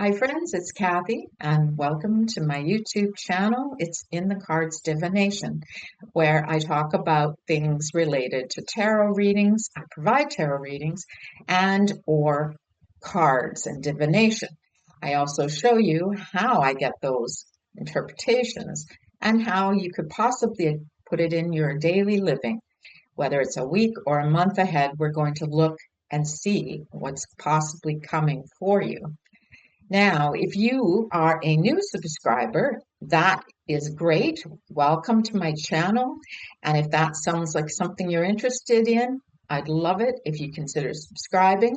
Hi friends, it's Kathy and welcome to my YouTube channel. It's In the Cards Divination, where I talk about things related to tarot readings. I provide tarot readings and or cards and divination. I also show you how I get those interpretations and how you could possibly put it in your daily living. Whether it's a week or a month ahead, we're going to look and see what's possibly coming for you. Now, if you are a new subscriber, that is great. Welcome to my channel. And if that sounds like something you're interested in, I'd love it if you consider subscribing.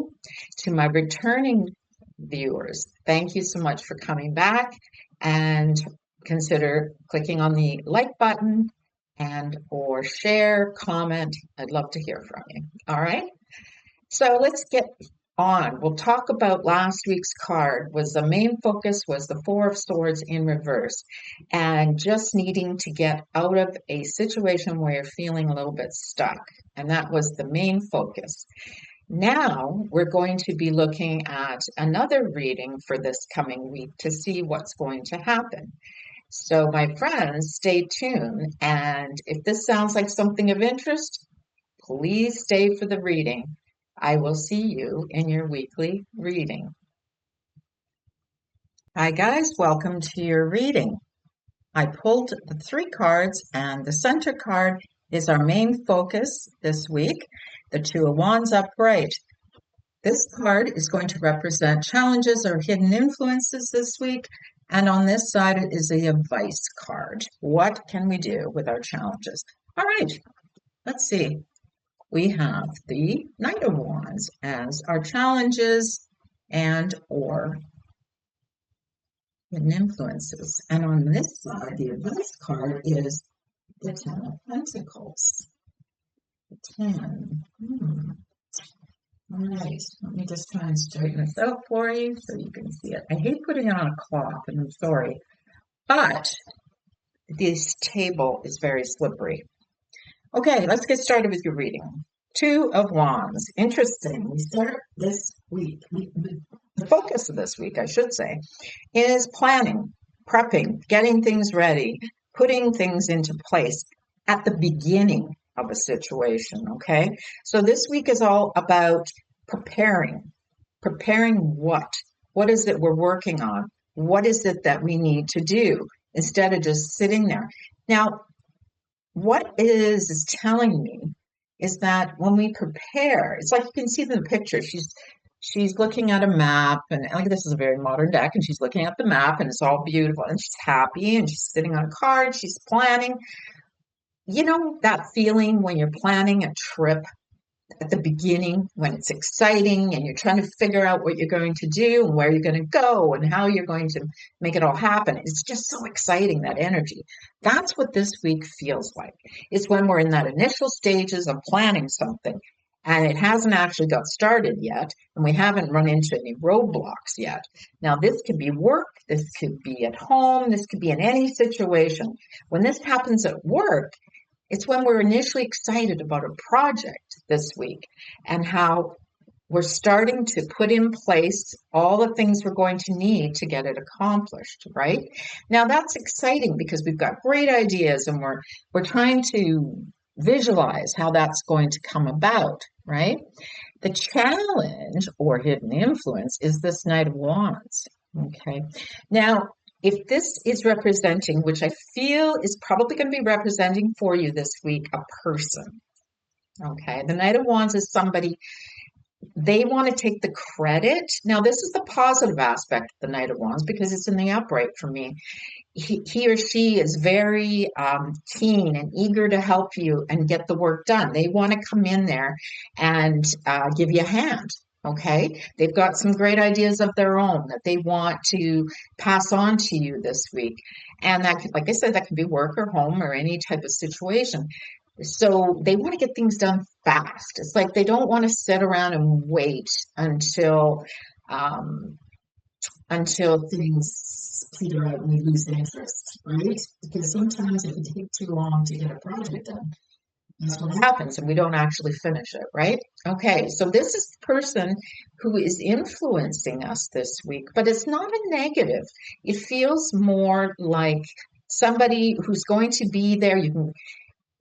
To my returning viewers, thank you so much for coming back, and consider clicking on the like button and or share, comment. I'd love to hear from you. All right. So let's get on. We'll talk about last week's card. The main focus was the Four of Swords in reverse and just needing to get out of a situation where you're feeling a little bit stuck. And that was the main focus. Now we're going to be looking at another reading for this coming week to see what's going to happen. So my friends, stay tuned. And if this sounds like something of interest, please stay for the reading. I will see you in your weekly reading. Hi guys, welcome to your reading. I pulled the three cards and the center card is our main focus this week, the Two of Wands upright. This card is going to represent challenges or hidden influences this week. And on this side is the advice card. What can we do with our challenges? All right, let's see. We have the Knight of Wands as our challenges and or hidden influences. And on this side, the advice card is the Ten of Pentacles. The 10. All right, let me just try and straighten this out for you so you can see it. I hate putting it on a cloth, and I'm sorry, but this table is very slippery. Okay, let's get started with your reading. Two of Wands. Interesting. We start this week. The focus of this week, I should say, is planning, prepping, getting things ready, putting things into place at the beginning of a situation, okay? So this week is all about preparing. Preparing what? What is it we're working on? What is it that we need to do instead of just sitting there? Now, what is telling me is that when we prepare, it's like you can see in the picture, she's looking at a map, and like this is a very modern deck, and she's looking at the map and it's all beautiful and she's happy and she's sitting on a card, she's planning. You know that feeling when you're planning a trip at the beginning, when it's exciting and you're trying to figure out what you're going to do and where you're going to go and how you're going to make it all happen. It's just so exciting, that energy. That's what this week feels like. It's when we're in that initial stages of planning something and it hasn't actually got started yet and we haven't run into any roadblocks yet. Now, this could be work, this could be at home, this could be in any situation. When this happens at work, it's when we're initially excited about a project this week and how we're starting to put in place all the things we're going to need to get it accomplished, right? Now that's exciting because we've got great ideas and we're trying to visualize how that's going to come about, right? The challenge or hidden influence is this Knight of Wands, okay? Now, if this is representing, which I feel is probably going to be representing for you this week, a person, okay? The Knight of Wands is somebody, they want to take the credit. Now, this is the positive aspect of the Knight of Wands because it's in the upright for me. He or she is very keen and eager to help you and get the work done. They want to come in there and give you a hand. Okay, they've got some great ideas of their own that they want to pass on to you this week. And that can, like I said, that can be work or home or any type of situation. So they want to get things done fast. It's like they don't want to sit around and wait until things peter out and we lose interest, right? Because sometimes it can take too long to get a project done. That's what happens, and we don't actually finish it, right? Okay, so this is the person who is influencing us this week, but it's not a negative. It feels more like somebody who's going to be there. You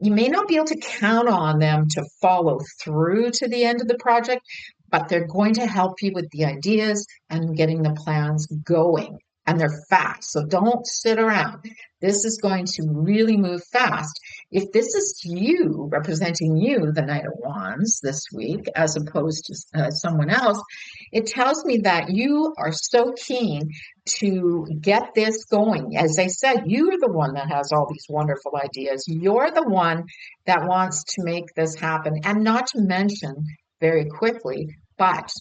may not be able to count on them to follow through to the end of the project, but they're going to help you with the ideas and getting the plans going. And they're fast. So don't sit around. This is going to really move fast. If this is you, representing you, the Knight of Wands this week, as opposed to someone else, it tells me that you are so keen to get this going. As I said, you're the one that has all these wonderful ideas. You're the one that wants to make this happen. And not to mention, very quickly, but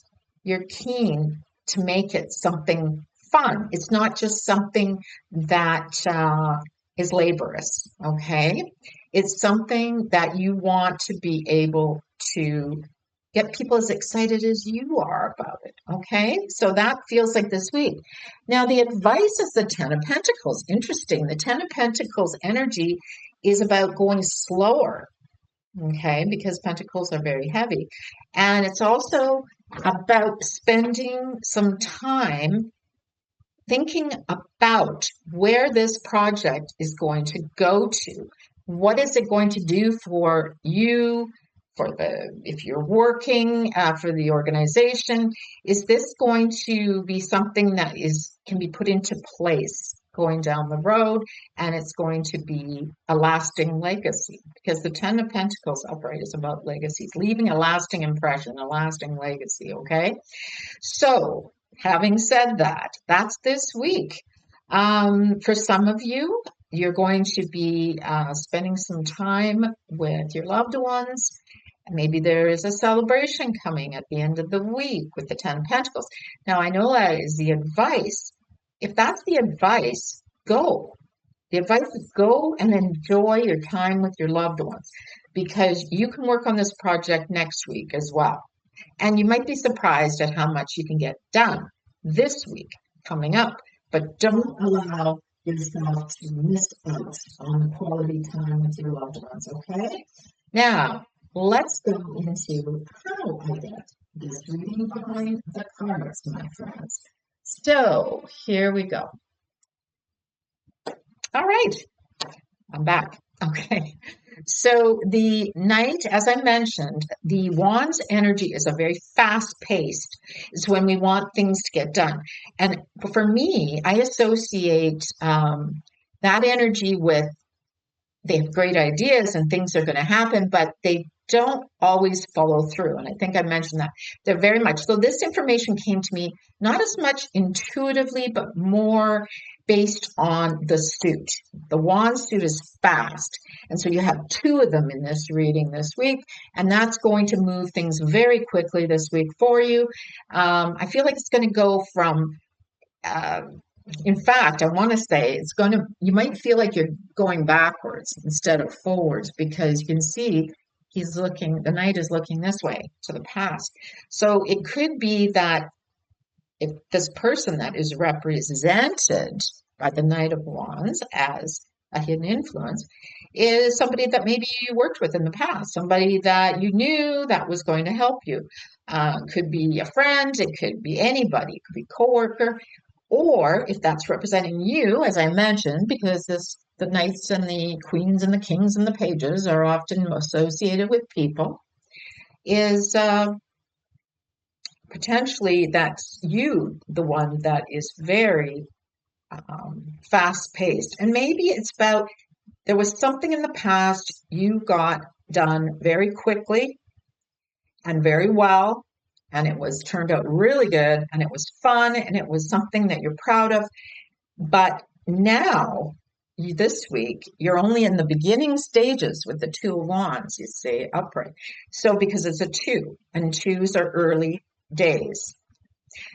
you're keen to make it something fun. It's not just something that is laborious, okay? It's something that you want to be able to get people as excited as you are about it, okay? So that feels like this week. Now, the advice is the Ten of Pentacles. Interesting. The Ten of Pentacles energy is about going slower, okay? Because pentacles are very heavy. And it's also about spending some time thinking about where this project is going to go to. What is it going to do for you, if you're working for the organization? Is this going to be something that can be put into place going down the road, and it's going to be a lasting legacy? Because the Ten of Pentacles upright is about legacies, leaving a lasting impression, a lasting legacy, okay? So, having said that, that's this week. For some of you, you're going to be spending some time with your loved ones. Maybe there is a celebration coming at the end of the week with the Ten of Pentacles. Now, I know that is the advice. If that's the advice, go. The advice is go and enjoy your time with your loved ones, because you can work on this project next week as well. And you might be surprised at how much you can get done this week coming up. But don't allow yourself to miss out on quality time with your loved ones, okay? Now, let's go into how I get this reading behind the cards, my friends. So, here we go. All right, I'm back. Okay. So the Knight, as I mentioned, the Wand's energy is a very fast-paced. It's when we want things to get done. And for me, I associate that energy with, they have great ideas and things are going to happen, but they don't always follow through. And I think I mentioned that. They're very much. So this information came to me not as much intuitively, but more based on the suit. The Wand suit is fast. And so you have two of them in this reading this week, and that's going to move things very quickly this week for you. I feel like it's going to go from, in fact, I want to say you might feel like you're going backwards instead of forwards, because you can see the Knight is looking this way to the past. So it could be that if this person that is represented by the Knight of Wands as a hidden influence is somebody that maybe you worked with in the past, somebody that you knew that was going to help you. Could be a friend, it could be anybody, it could be a coworker, or if that's representing you, as I mentioned, because the knights and the queens and the kings and the pages are often associated with people, is potentially that's you, the one that is very fast-paced. And maybe it's about, there was something in the past you got done very quickly and very well, and it was turned out really good, and it was fun, and it was something that you're proud of. But now, this week, you're only in the beginning stages with the Two of Wands, you see, upright. So because it's a two, and twos are early days.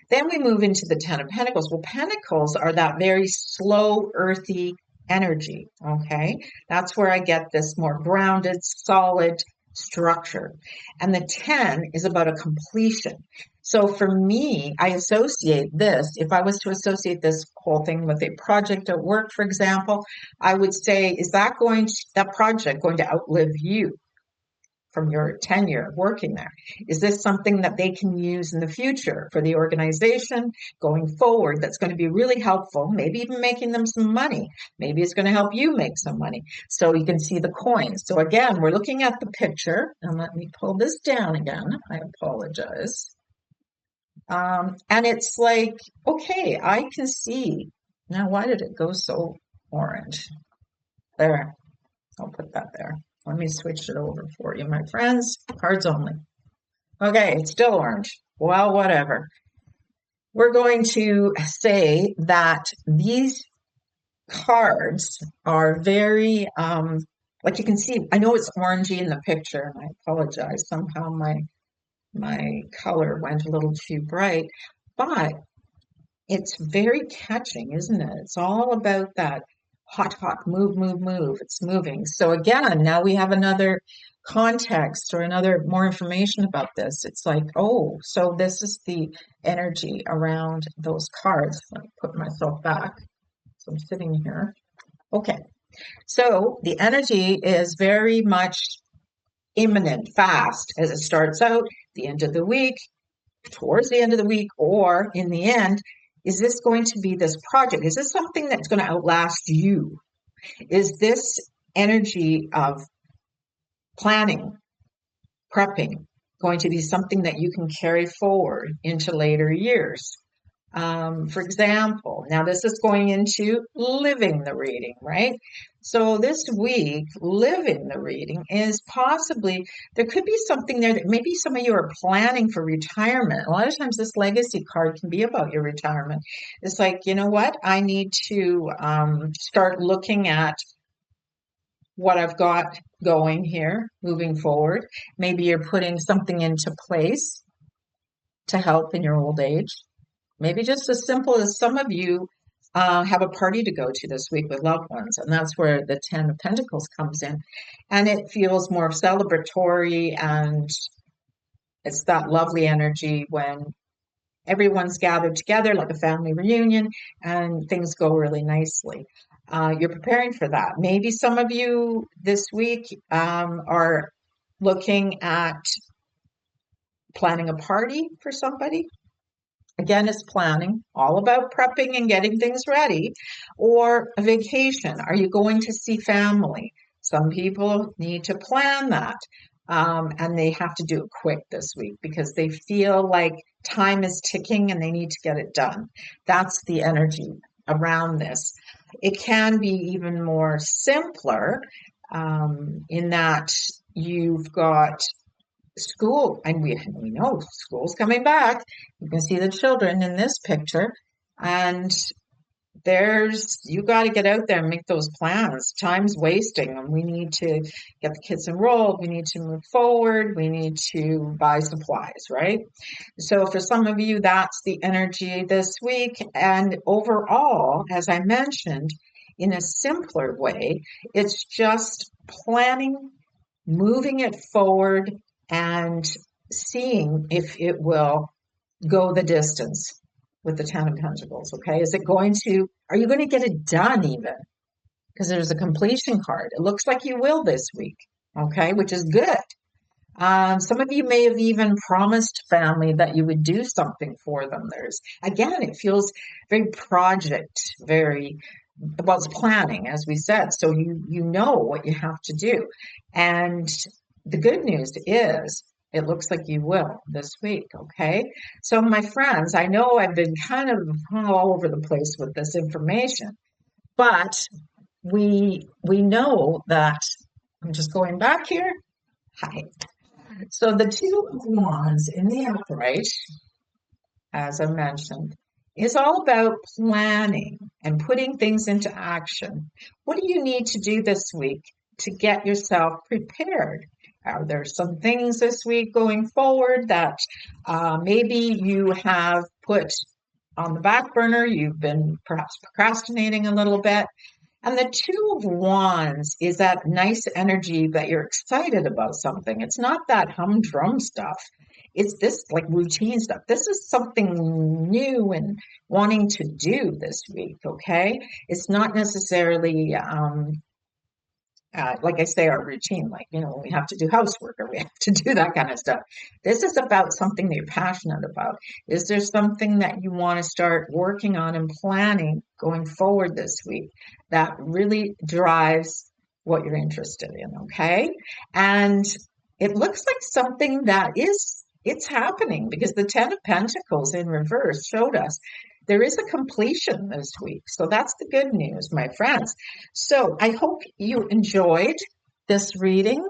Then we move into the Ten of Pentacles. Well, Pentacles are that very slow, earthy energy, okay? That's where I get this more grounded, solid structure. And the 10 is about a completion. So for me, I associate this, if I was to associate this whole thing with a project at work, for example, I would say, is that project going to outlive you? from your tenure working there? Is this something that they can use in the future for the organization going forward that's going to be really helpful, maybe even making them some money? Maybe it's going to help you make some money. So you can see the coins. So again, we're looking at the picture, and let me pull this down again. I apologize. And it's like, okay, I can see. Now, why did it go so orange? There, I'll put that there. Let me switch it over for you, my friends. Cards only. Okay, it's still orange. Well, whatever. We're going to say that these cards are very, like you can see, I know it's orangey in the picture, and I apologize. Somehow my color went a little too bright, but it's very catching, isn't it? It's all about that hot, hot, move, move, move. It's moving. So again, now we have another context or another more information about this. It's like, oh, so this is the energy around those cards. Let me put myself back. So I'm sitting here. Okay. So the energy is very much imminent, fast as it starts out, the end of the week, towards the end of the week, or in the end. Is this going to be this project? Is this something that's going to outlast you? Is this energy of planning, prepping, going to be something that you can carry forward into later years? For example, now this is going into living the reading, right? So this week, living the reading is possibly, there could be something there that maybe some of you are planning for retirement. A lot of times this legacy card can be about your retirement. It's like, you know what? I need to start looking at what I've got going here, moving forward. Maybe you're putting something into place to help in your old age. Maybe just as simple as some of you have a party to go to this week with loved ones, and that's where the Ten of Pentacles comes in. And it feels more celebratory, and it's that lovely energy when everyone's gathered together like a family reunion and things go really nicely. You're preparing for that. Maybe some of you this week are looking at planning a party for somebody. Again, it's planning, all about prepping and getting things ready. Or a vacation. Are you going to see family? Some people need to plan that. And they have to do it quick this week because they feel like time is ticking and they need to get it done. That's the energy around this. It can be even more simpler in that you've got school, and we know school's coming back. You can see the children in this picture, and you got to get out there and make those plans. Time's wasting, and we need to get the kids enrolled. We need to move forward. We need to buy supplies, right? So for some of you, that's the energy this week. And overall, as I mentioned, in a simpler way, it's just planning, moving it forward, and seeing if it will go the distance with the Ten of Pentacles, okay? Are you going to get it done even? Because there's a completion card. It looks like you will this week, okay? Which is good. Some of you may have even promised family that you would do something for them. Again, it feels very project, well, it's planning, as we said. So you know what you have to do. And the good news is it looks like you will this week, okay? So my friends, I know I've been kind of all over the place with this information, but we know that, I'm just going back here. Hi. So the Two of Wands in the upright, as I mentioned, is all about planning and putting things into action. What do you need to do this week to get yourself prepared? Are there some things this week going forward that maybe you have put on the back burner? You've been perhaps procrastinating a little bit. And the Two of Wands is that nice energy that you're excited about something. It's not that humdrum stuff. It's this like routine stuff. This is something new and wanting to do this week, okay? It's not necessarily like I say, our routine, like, when we have to do housework or we have to do that kind of stuff. This is about something that you're passionate about. Is there something that you want to start working on and planning going forward this week that really drives what you're interested in? Okay. And it looks like something that it's happening because the Ten of Pentacles in reverse showed us there is a completion this week. So that's the good news, my friends. So I hope you enjoyed this reading.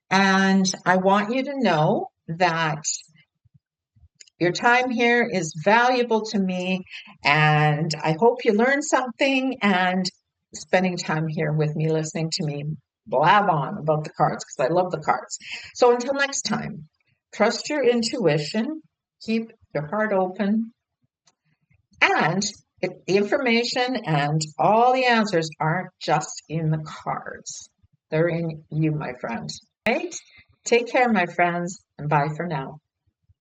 And I want you to know that your time here is valuable to me. And I hope you learned something and spending time here with me, listening to me blab on about the cards because I love the cards. So until next time, trust your intuition, keep your heart open, and the information and all the answers aren't just in the cards. They're in you, my friends. Right? Take care, my friends, and bye for now.